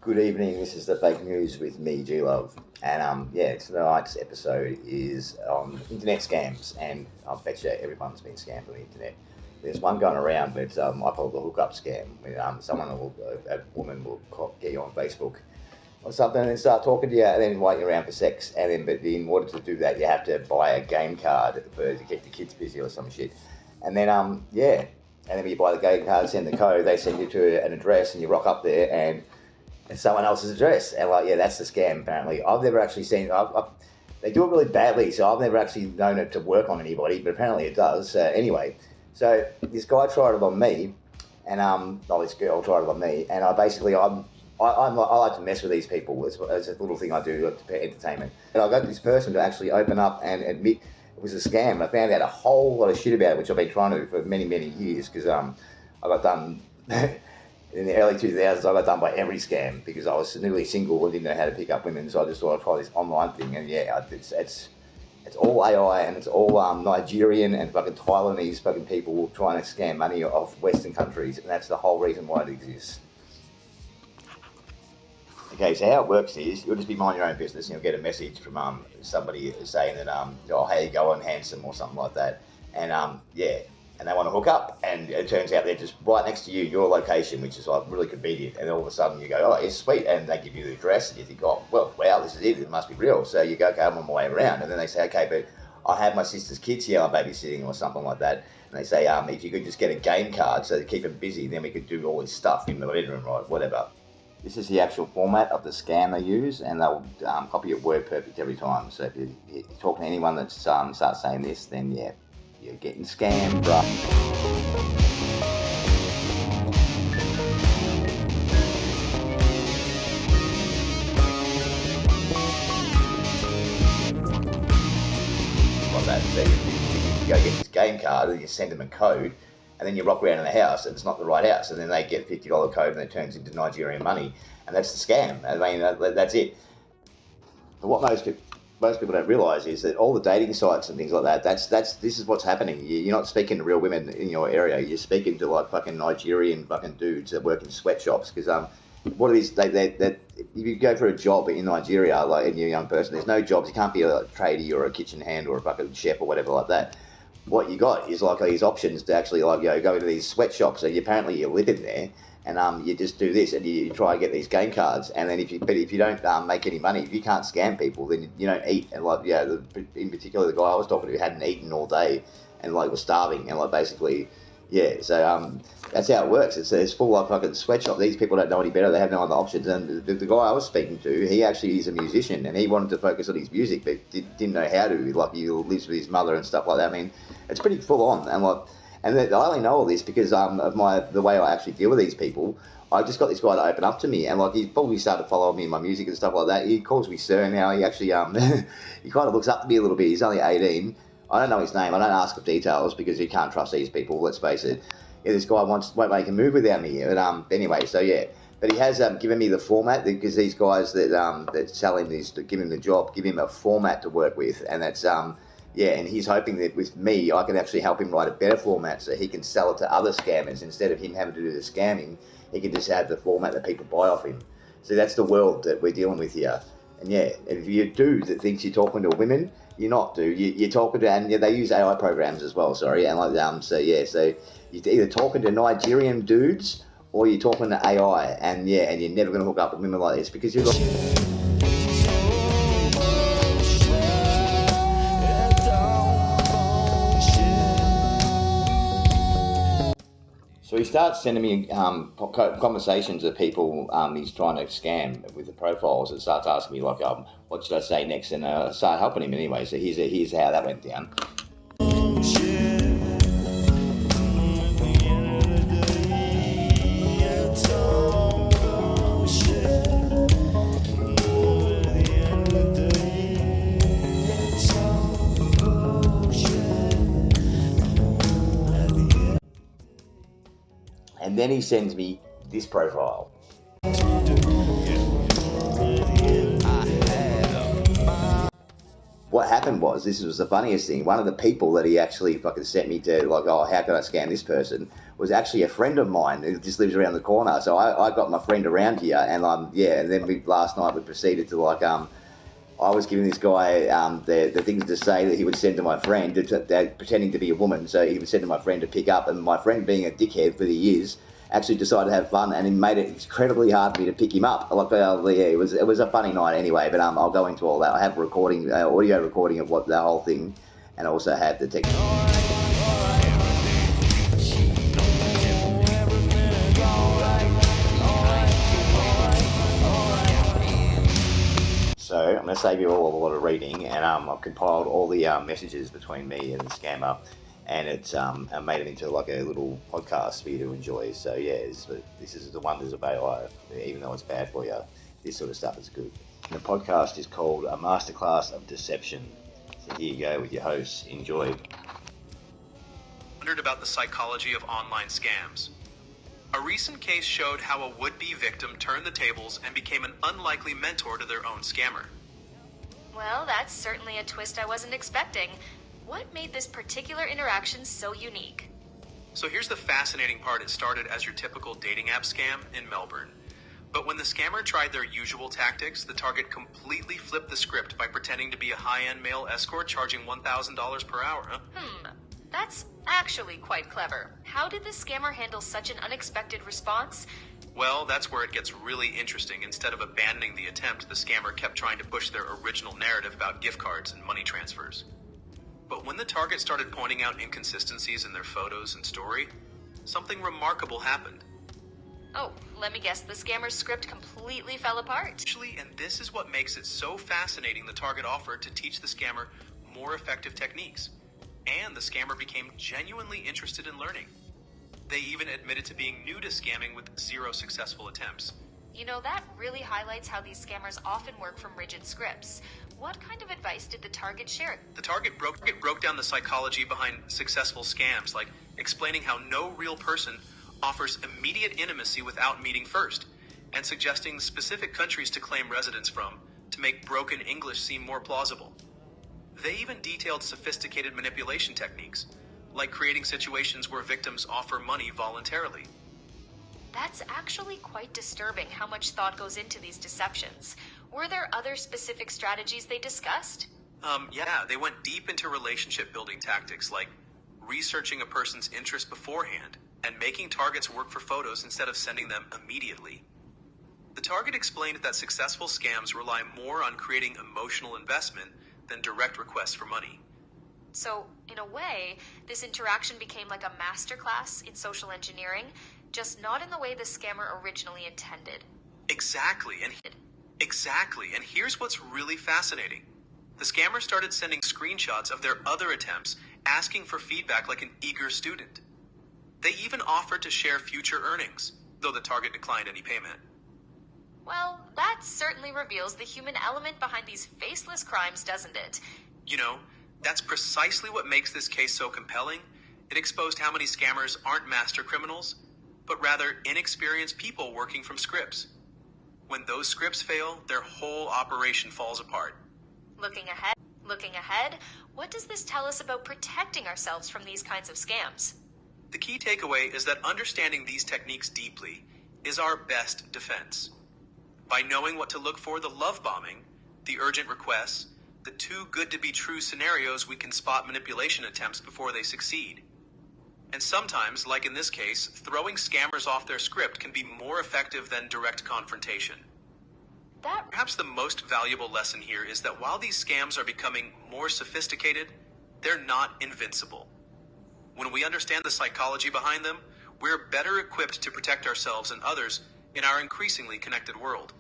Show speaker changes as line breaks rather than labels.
Good evening, this is the fake news with me, G-Luv. And tonight's episode is on internet scams, and I bet you everyone's been scammed on the internet. There's one going around, but I call it the hookup scam. A woman will get you on Facebook or something and then start talking to you and then invite you around for sex. But in order to do that, you have to buy a game card to keep the kids busy or some shit. And then when you buy the game card, send the code, they send you to an address and you rock up there and it's someone else's address. And that's the scam apparently. I've never actually seen, they do it really badly, so I've never actually known it to work on anybody, but apparently it does. So this guy tried it on me, and this girl tried it on me, and I like to mess with these people. It's a little thing I do for entertainment. And I got this person to actually open up and admit it was a scam. I found out a whole lot of shit about it, which I've been trying to do for many, many years, because I got done in the early 2000s. I got done by every scam because I was newly single and didn't know how to pick up women, so I just thought I'd try this online thing, and it's all AI and it's all Nigerian and fucking Taiwanese fucking people trying to scam money off Western countries, and that's the whole reason why it exists. Okay, so how it works is you'll just be minding your own business and you'll get a message from somebody saying that, how you going, handsome, or something like that. And and they want to hook up, and it turns out they're just right next to you, your location, which is like really convenient. And all of a sudden you go, oh, it's sweet, and they give you the address, and you think, oh, well, wow, this is it must be real. So you go, okay, I'm on my way around, and then they say, okay, but I have my sister's kids here, I'm babysitting or something like that. And they say, if you could just get a game card so to keep them busy, then we could do all this stuff in the bedroom, right, whatever. This is the actual format of the scam they use, and they'll copy it word perfect every time. So if you're talking to anyone that starts saying this, then yeah, you're getting scammed, bro. Like that. So you go get this game card, and you send them a code, and then you rock around in the house, and it's not the right house, and then they get a $50 code, and it turns into Nigerian money, and that's the scam. I mean, that's it. But what most people don't realise is that all the dating sites and things like that, this is what's happening. You're not speaking to real women in your area. You're speaking to like fucking Nigerian fucking dudes that work in sweatshops. Because what it is, if you go for a job in Nigeria, like, and you're a young person, there's no jobs. You can't be a tradie or a kitchen hand or a fucking chef or whatever like that. What you got is like these options to actually go into these sweatshops. So apparently you live in there, and you just do this, and you try and get these game cards. And then if you don't make any money, if you can't scam people, then you don't eat. And in particular, the guy I was talking to hadn't eaten all day, and was starving, and basically. Yeah, so that's how it works. It's full of fucking sweatshop. These people don't know any better. They have no other options. And the guy I was speaking to, he actually is a musician, and he wanted to focus on his music, but didn't know how to. He lives with his mother and stuff like that. I mean, it's pretty full on. And I only know all this because of the way I actually deal with these people. I just got this guy to open up to me, and he's probably started following me in my music and stuff like that. He calls me sir now. He actually he kind of looks up to me a little bit. He's only 18. I don't know his name. I don't ask for details because you can't trust these people. Let's face it. Yeah, this guy won't make a move without me. But anyway, so yeah. But he has given me the format because these guys that sell him this, to give him the job, give him a format to work with, and that's and he's hoping that with me I can actually help him write a better format so he can sell it to other scammers instead of him having to do the scamming. He can just have the format that people buy off him. So that's the world that we're dealing with here. And yeah, if you're a dude that thinks you're talking to women, you're not, dude. You're talking to, and they use AI programs as well. Sorry, and so you're either talking to Nigerian dudes or you're talking to AI, and you're never going to hook up with women like this because you've got. So he starts sending me conversations of people he's trying to scam with the profiles, and starts asking me what should I say next, and I start helping him anyway. So here's how that went down. And then he sends me this profile. What happened this was the funniest thing. One of the people that he actually fucking sent me to, how can I scam this person, was actually a friend of mine who just lives around the corner. So I got my friend around here, and and then last night we proceeded to I was giving this guy the things to say that he would send to my friend, pretending to be a woman. So he would send to my friend to pick up, and my friend, being a dickhead that he is, actually decided to have fun, and he made it incredibly hard for me to pick him up. It was a funny night anyway. But I'll go into all that. I have audio recording of what the whole thing, and I also have the technique. So I'm going to save you all a lot of reading, and I've compiled all the messages between me and the scammer, and it's I made it into like a little podcast for you to enjoy. So yeah, this is the wonders of AI. Even though it's bad for you, this sort of stuff is good. And the podcast is called A Masterclass of Deception. So here you go with your host. Enjoy.
Wondered about the psychology of online scams. A recent case showed how a would-be victim turned the tables and became an unlikely mentor to their own scammer.
Well, that's certainly a twist I wasn't expecting. What made this particular interaction so unique?
So here's the fascinating part. It started as your typical dating app scam in Melbourne. But when the scammer tried their usual tactics, the target completely flipped the script by pretending to be a high-end male escort charging $1,000 per hour.
That's actually quite clever. How did the scammer handle such an unexpected response?
Well, that's where it gets really interesting. Instead of abandoning the attempt, the scammer kept trying to push their original narrative about gift cards and money transfers. But when the target started pointing out inconsistencies in their photos and story, something remarkable happened.
Oh, let me guess, the scammer's script completely fell apart.
Actually, and this is what makes it so fascinating, the target offered to teach the scammer more effective techniques. And the scammer became genuinely interested in learning. They even admitted to being new to scamming with 0 successful attempts.
You know, that really highlights how these scammers often work from rigid scripts. What kind of advice did the target share?
The target broke down the psychology behind successful scams, like explaining how no real person offers immediate intimacy without meeting first, and suggesting specific countries to claim residence from to make broken English seem more plausible. They even detailed sophisticated manipulation techniques, like creating situations where victims offer money voluntarily.
That's actually quite disturbing how much thought goes into these deceptions. Were there other specific strategies they discussed?
Yeah, they went deep into relationship building tactics, like researching a person's interest beforehand and making targets work for photos instead of sending them immediately. The target explained that successful scams rely more on creating emotional investment than direct requests for money.
So, in a way, this interaction became like a masterclass in social engineering, just not in the way the scammer originally intended.
Exactly, and here's what's really fascinating. The scammer started sending screenshots of their other attempts, asking for feedback like an eager student. They even offered to share future earnings, though the target declined any payment.
Well, that certainly reveals the human element behind these faceless crimes, doesn't it?
You know, that's precisely what makes this case so compelling. It exposed how many scammers aren't master criminals, but rather inexperienced people working from scripts. When those scripts fail, their whole operation falls apart.
Looking ahead, what does this tell us about protecting ourselves from these kinds of scams?
The key takeaway is that understanding these techniques deeply is our best defense. By knowing what to look for, the love bombing, the urgent requests, the too good to be true scenarios, we can spot manipulation attempts before they succeed. And sometimes, like in this case, throwing scammers off their script can be more effective than direct confrontation. Perhaps the most valuable lesson here is that while these scams are becoming more sophisticated, they're not invincible. When we understand the psychology behind them, we're better equipped to protect ourselves and others in our increasingly connected world.